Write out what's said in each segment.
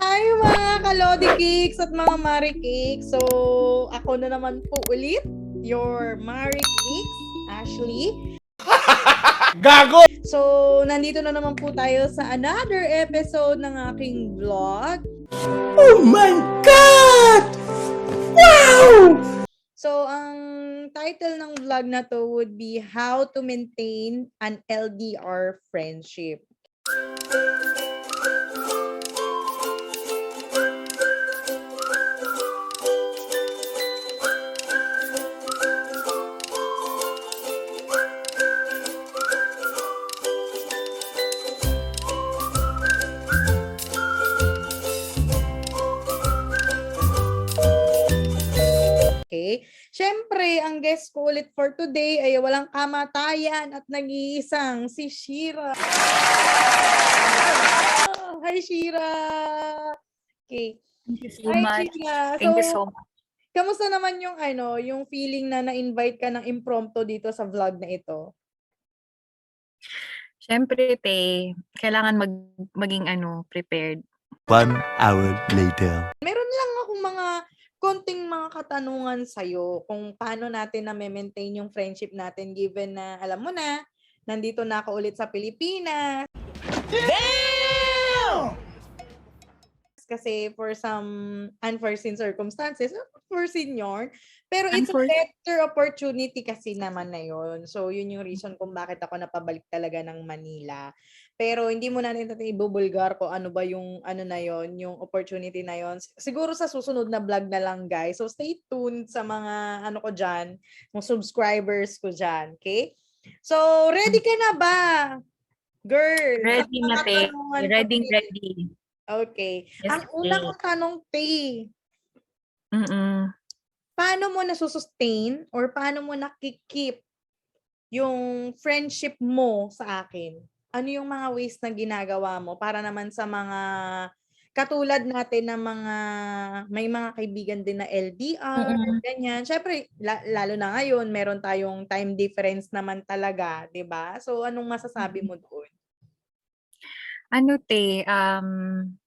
Hi mga Kalodi Cakes at mga Mari Cakes. So, ako na naman po ulit, your Mari Cakes, Ashley. Gago! So, nandito na naman po tayo sa another episode ng aking vlog. Oh my God! Wow! So, ang title ng vlog na to would be How to Maintain an LDR Friendship. Okay? Siyempre, ang guest ko ulit for today ay walang kamatayan at nag-iisang si Shira. Hi, Shira! Okay. Thank you so Hi, much. Shira. Thank you so much. Kamusta naman yung yung feeling na na-invite ka ng impromptu dito sa vlog na ito? Siyempre, kailangan maging prepared. 1 hour later. Meron lang akong mga konting mga katanungan sa'yo kung paano natin na-maintain yung friendship natin given na, alam mo na, nandito na ako ulit sa Pilipinas. Damn! Kasi for some unforeseen circumstances, unforeseen yun. Pero it's a better opportunity kasi naman na yun. So, yun yung reason kung bakit ako napabalik talaga ng Manila. Pero hindi mo natin ibubulgar kung ano ba yung na yun, yung opportunity na yun. Siguro sa susunod na vlog na lang, guys. So, stay tuned sa mga ko dyan, mga subscribers ko dyan. Okay? So, ready ka na ba? Girl. Ready na, Ready. Okay. Yes, Ang una kong tanong, paano mo nasusustain or paano mo nakikip yung friendship mo sa akin? Ano yung mga ways na ginagawa mo para naman sa mga katulad natin na may mga kaibigan din na LDR, ganyan. Syempre, lalo na ngayon, meron tayong time difference naman talaga, 'di ba? So, anong masasabi mo doon?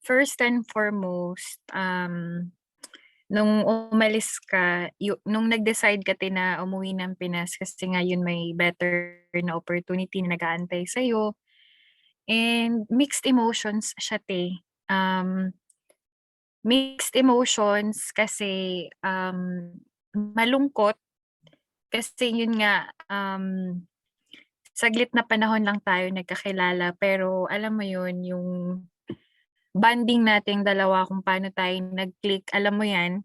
First and foremost, nung umalis ka, nung nag-decide ka na umuwi ng Pinas kasi nga yun may better na opportunity na nag-aantay sa'yo. And mixed emotions siya, mixed emotions kasi malungkot kasi yun nga, saglit na panahon lang tayo nagkakilala pero alam mo yun, yung bonding nating dalawa kung paano tayo nag-click, alam mo yan?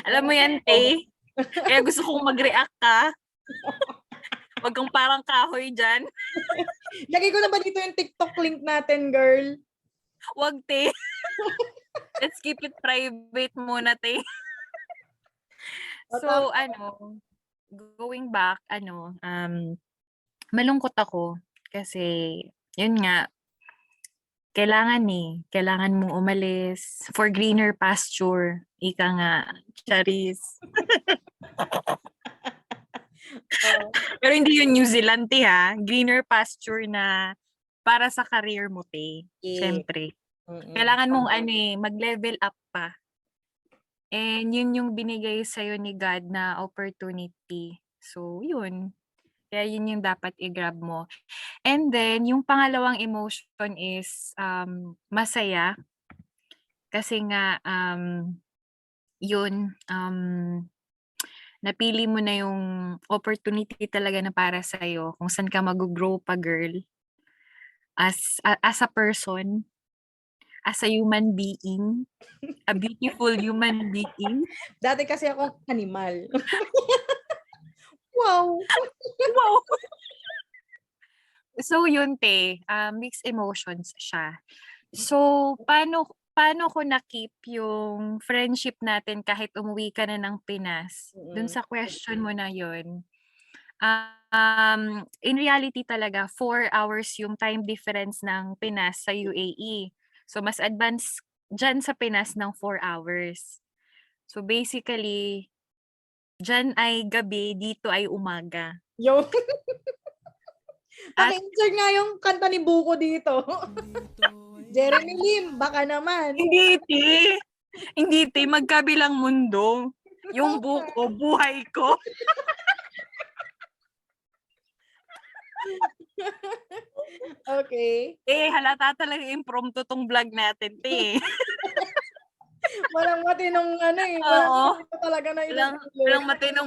Alam mo yan, Kaya gusto kong mag-react ka. Wag kang parang kahoy dyan. Lagay ko na ba dito yung TikTok link natin, girl? Wag, Let's keep it private muna, So, going back, malungkot ako kasi yun nga, kailangan mong umalis for greener pasture. Ika nga, Charis. Pero hindi yun New Zealand, ha? Greener pasture na para sa career mo, Siyempre. Kailangan mong mag-level up pa. And yun yung binigay sa'yo ni God na opportunity. So, yun. Kaya yun yung dapat i-grab mo. And then, yung pangalawang emotion is masaya. Kasi nga, napili mo na yung opportunity talaga na para sa'yo. Kung saan ka mag-grow pa, girl. As a person, as a human being, a beautiful human being. Dati kasi ako animal. Wow! Wow! So yun, mixed emotions siya. So, paano ko na-keep yung friendship natin kahit umuwi ka na ng Pinas? Dun sa question mo na yun. In reality talaga, 4 hours yung time difference ng Pinas sa UAE. So, mas advanced dyan sa Pinas ng 4 hours. So, basically, dyan ay gabi, dito ay umaga. Paki-insert nga yung kanta ni Buko dito. Jeremy Lim, baka naman. Hindi, te. Hindi, te. Magkabilang mundo. Yung buko, buhay ko. Okay. Halata talaga impromptu tong vlog natin, te. Walang matinong Oo. walang matino talaga na Walang matinong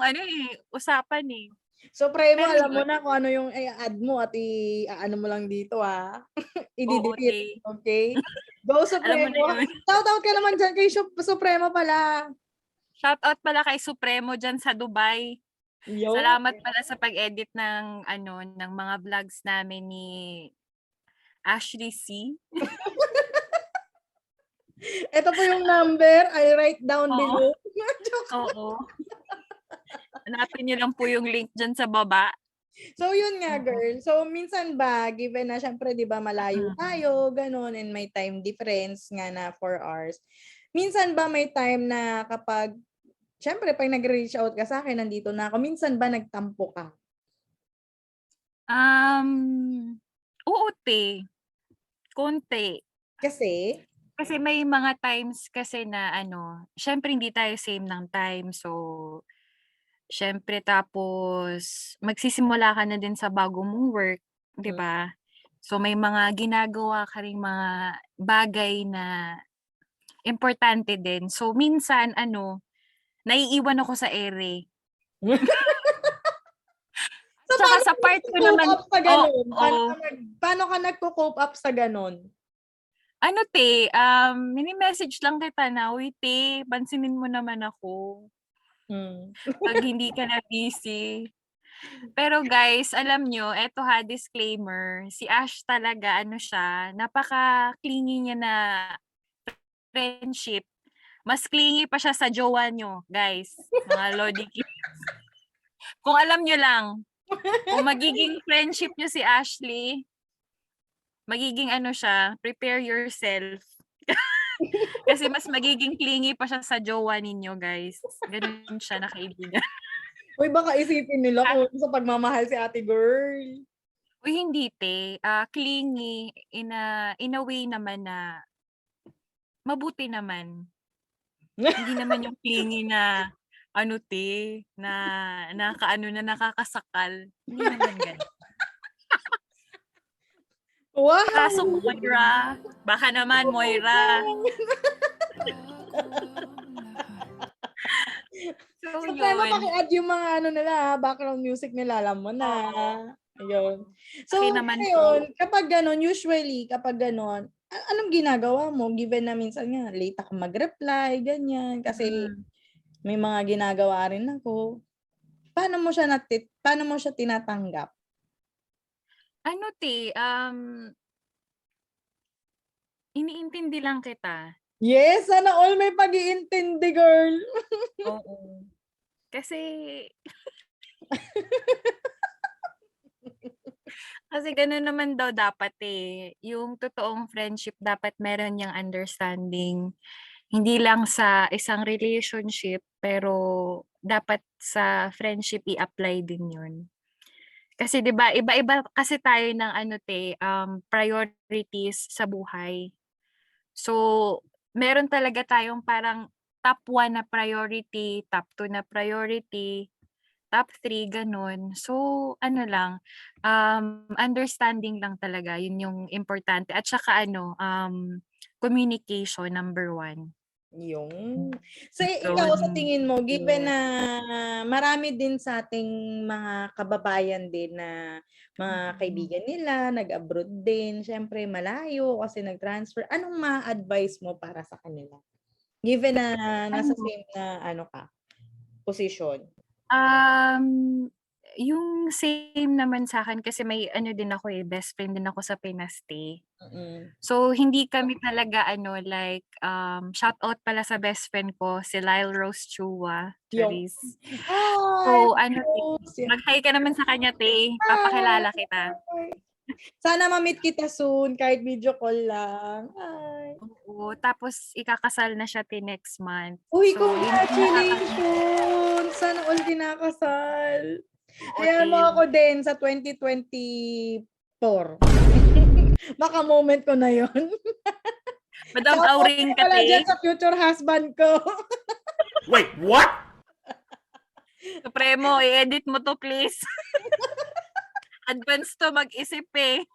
usapan eh. Supremo, Pero alam mo yun. na kung ano yung i-add mo at i-ano mo lang dito Oo, I-delete. te. Okay? Go Alam mo na Supremo. yun. Shout-out ka naman dyan kay Supremo pala. Shoutout pala kay Supremo dyan sa Dubai. Yo. Salamat pala sa pag-edit ng ng mga vlogs namin ni Ashley C. Ito po yung number. I write down Oo. below. Oo. Hanapin niyo lang po yung link dyan sa baba. So, yun nga, girl. So, minsan ba, given na syempre, di ba, malayo tayo, ganun, and may time difference nga na 4 hours. Minsan ba may time na kapag, syempre, pag nag-reach out ka sa akin, nandito na ako, minsan ba nagtampo ka? Oo, te. Konti. Kasi may mga times kasi na syempre hindi tayo same ng time. So, syempre tapos magsisimula ka na din sa bago mong work, 'di ba? So may mga ginagawa ka ring mga bagay na importante din. So minsan naiiwan ako sa ere. So, Tsaka sa part ko naman, paano ka nagko-cope up sa ganun? te, mini-message lang kita na, uy, te, pansinin mo naman ako. Pag hindi ka na busy. Pero guys, alam nyo, eto disclaimer, si Ash talaga, siya, napaka-clingy niya na friendship. Mas clingy pa siya sa jowa nyo, guys. Mga Lodi kids. Kung alam nyo lang, kung magiging friendship nyo si Ashley, magiging siya, prepare yourself. Kasi mas magiging clingy pa siya sa jowa ninyo, guys. Ganun siya na kaibigan. Uy, baka isipin nila kung sa pagmamahal si ate girl. Uy, hindi, te. Clingy in a way naman na mabuti naman. Hindi naman yung clingy na te, na nakakasakal. Hindi naman ganun. Wow! Kaso Moira, baka naman Moira. So, So, yun. paki-add yung mga nila, background music nila, alam mo na. Ayun. So, ngayon, kapag ganon, usually, kapag ganon, anong ginagawa mo? Given na minsan nga, late ako mag-reply, ganyan. Kasi, may mga ginagawa rin ako. Paano mo siya tinatanggap? Te, iniintindi lang kita. Yes, sana all may pag-iintindi, girl. Oo. Kasi gano'n naman daw dapat yung totoong friendship dapat meron yang understanding. Hindi lang sa isang relationship, pero dapat sa friendship i-apply din yun. Kasi 'di ba iba-iba kasi tayo ng priorities sa buhay. So, meron talaga tayong parang top 1 na priority, top 2 na priority, top 3 gano'n. So, understanding lang talaga, yun yung importante at saka communication number 1. Yung. So, ikaw sa tingin mo, given na marami din sa ating mga kababayan din na mga kaibigan nila, nag-abroad din, syempre malayo kasi nag-transfer, anong ma-advise mo para sa kanila? Given na nasa same na position. Yung same naman sa akin kasi may din ako best friend din ako sa Pinas. So, hindi kami talaga shout out pala sa best friend ko, si Lyle Rose Chua. Charis. So, mag-hi ka naman sa kanya, te. Papakilala kita. Sana ma-meet kita soon, kahit video call lang. Hi. Oo, tapos ikakasal na siya next month. Uy, So, congratulations! Sana all kinakasal. Ayan mo ako din sa 2025 actor. Baka moment ko na yun. Madam Shoutout Auring ko pala Kate. dyan sa future husband ko. Wait, what? Supremo, i-edit mo to please. Advance to mag-isip eh.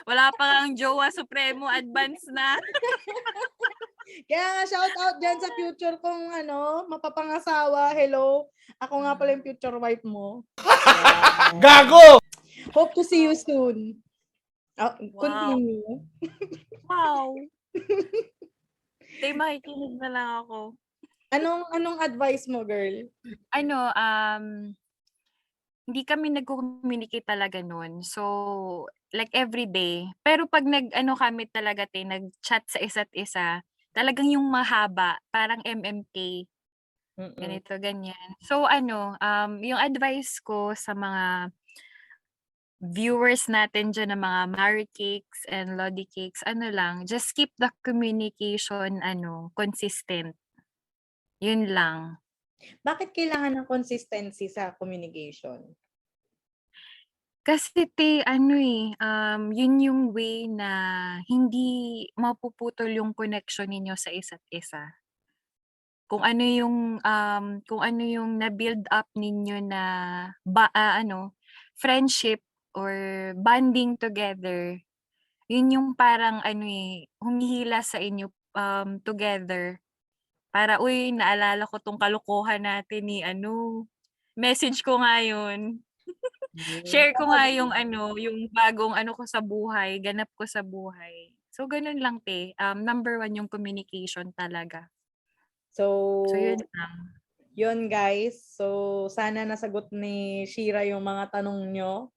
Wala pa kang jowa, Supremo, advance na. Kaya nga, shout out dyan sa future kong mapapangasawa. Hello. Ako nga pala yung future wife mo. Gago! Hope to see you soon. Wow. Continue. Wow. Tay, makikinig na lang ako. Anong advice mo, girl? Hindi kami nag-communicate talaga noon. So, like every day. Pero pag kami talaga, nag-chat sa isa't isa, talagang yung mahaba, parang MMK. Ganito, ganyan. So, yung advice ko sa mga viewers natin dyan ng mga Mary Cakes and Lodi Cakes, just keep the communication, consistent. Yun lang. Bakit kailangan ng consistency sa communication? Kasi yun yung way na hindi mapuputol yung connection ninyo sa isa't isa. Kung ano yung na-build up ninyo na friendship or bonding together, yun yung parang humihila sa inyo together. Para, uy, naalala ko tong kalokohan natin ni message ko nga yun. Share ko nga yung yung bagong ko sa buhay, ganap ko sa buhay. So, ganun lang, te. Number 1 yung communication talaga. So, yun lang. Yun, guys. So, sana nasagot ni Shira yung mga tanong nyo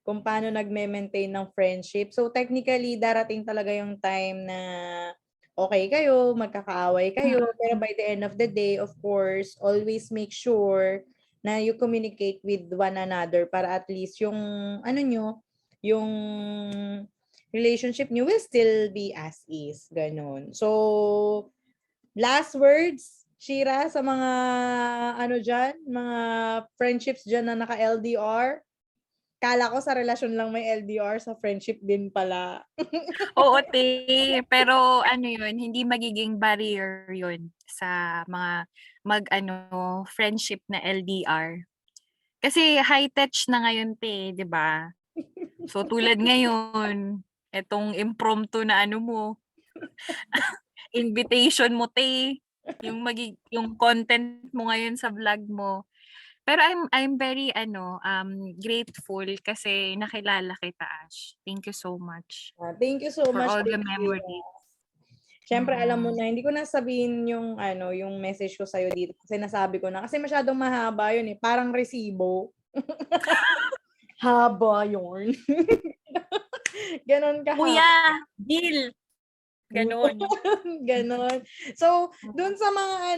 kung paano nagme-maintain ng friendship. So, technically, darating talaga yung time na okay kayo, magkakaaway kayo, pero by the end of the day, of course, always make sure na you communicate with one another para at least yung yung relationship nyo will still be as is. Ganon. So, last words, Shira, sa mga mga friendships dyan na naka-LDR. Kala ko sa relasyon lang may LDR, sa friendship din pala. Oo, te. Pero yun, hindi magiging barrier yun sa mga friendship na LDR. Kasi high touch na ngayon, te, 'di ba? So tulad ngayon, etong impromptu na mo, invitation mo, te, yung content mo ngayon sa vlog mo. Pero I'm very grateful kasi nakilala kita, Ash. Thank you so much. Thank you so for much. all the memories. Siyempre, alam mo na, hindi ko na sabihin yung yung message ko sa'yo dito kasi nasabi ko na. Kasi masyadong mahaba yun eh. Parang resibo. Haba yun. Ganon ka. Kuya, deal. Ganon. Ganon. So, dun sa mga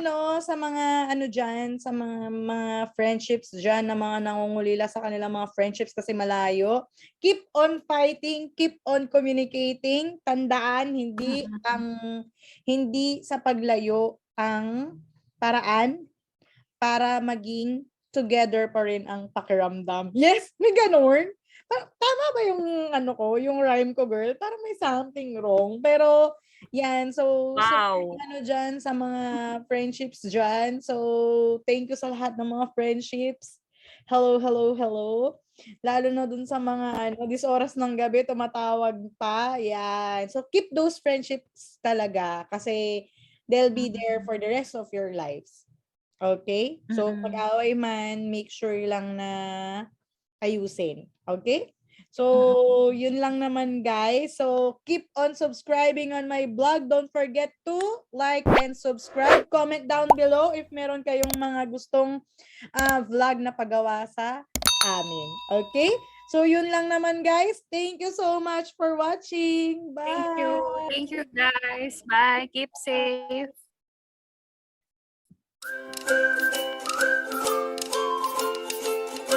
dyan, sa mga friendships dyan na mga nangungulila sa kanilang mga friendships kasi malayo, keep on fighting, keep on communicating. Tandaan, hindi sa paglayo ang paraan para maging together pa rin ang pakiramdam. Yes, may ganon. Tama ba yung yung rhyme ko, girl? Parang may something wrong. Pero, yan. So, Wow. dyan sa mga friendships dyan. So, thank you sa lahat ng mga friendships. Hello, hello, hello. Lalo na dun sa mga, this oras ng gabi, tumatawag pa. Yan. So, keep those friendships talaga. Kasi, they'll be there for the rest of your lives. Okay? So, pag-away man, make sure lang na ayusin. Okay? So, yun lang naman, guys. So, keep on subscribing on my blog. Don't forget to like and subscribe. Comment down below if meron kayong mga gustong vlog na pagawa sa amin. Okay? So, yun lang naman, guys. Thank you so much for watching. Bye! Thank you. Thank you, guys. Bye. Keep safe.